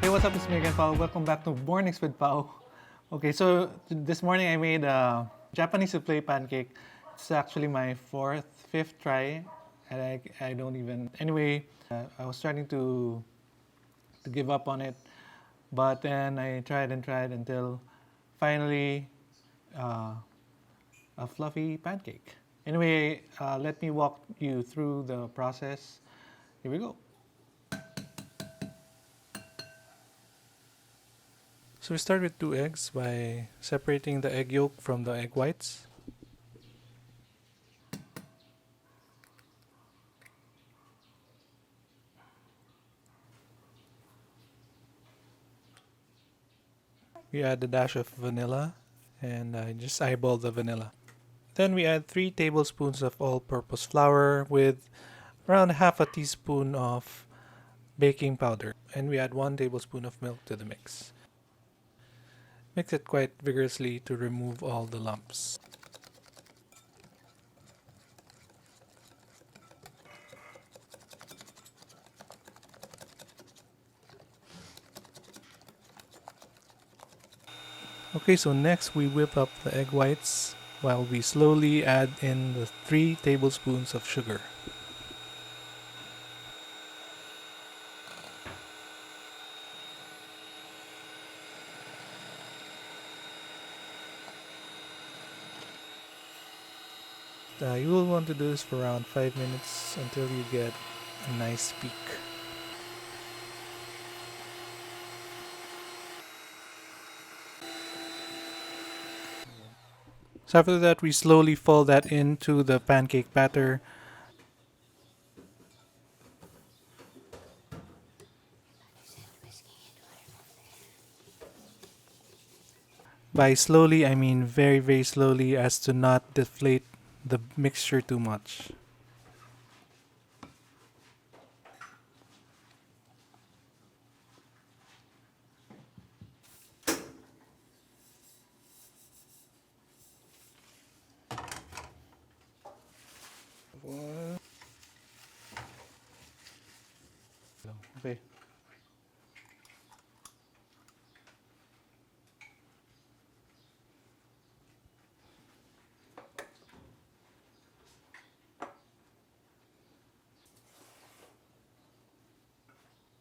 Hey, what's up? It's me again, Pao. Welcome back to Mornings with Pao. Okay, so this morning I made a Japanese Souffle Pancake. It's actually my fifth try, and I don't even. Anyway, I was starting to give up on it, but then I tried and tried until finally uh, a fluffy pancake. Anyway, let me walk you through the process. Here we go. So we start with 2 eggs by separating the egg yolk from the egg whites. We add a dash of vanilla, and I just eyeball the vanilla. Then we add 3 tablespoons of all-purpose flour with around half a teaspoon of baking powder, and we add 1 tablespoon of milk to the mix. Mix it quite vigorously to remove all the lumps. Okay, so next we whip up the egg whites while we slowly add in the 3 tablespoons of sugar. You will want to do this for around 5 minutes until you get a nice peak. So after that, we slowly fold that into the pancake batter. By slowly, I mean very, very slowly, as to not deflate the mixture too much. Okay.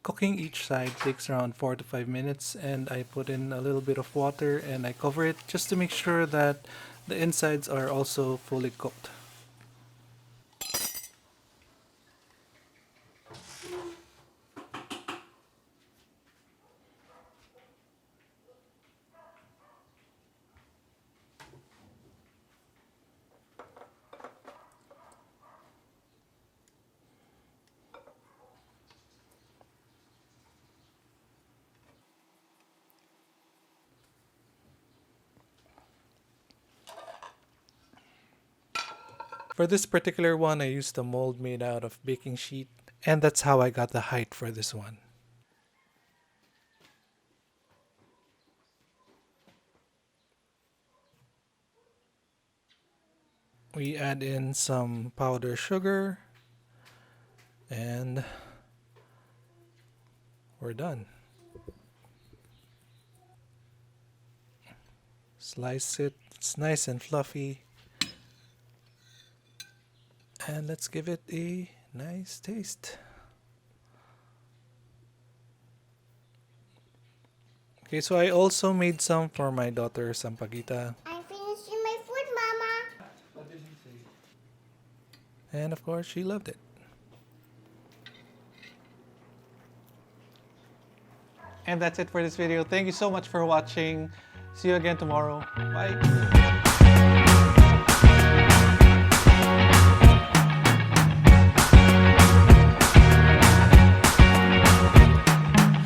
Cooking each side takes around 4 to 5 minutes, and I put in a little bit of water and I cover it just to make sure that the insides are also fully cooked. For this particular one, I used a mold made out of baking sheet, and that's how I got the height for this one. We add in some powdered sugar, and we're done. Slice it, it's nice and fluffy. And let's give it a nice taste. Okay, so I also made some for my daughter, Sampaguita. I'm finishing my food, Mama. What did he say? And of course, she loved it. And that's it for this video. Thank you so much for watching. See you again tomorrow. Bye.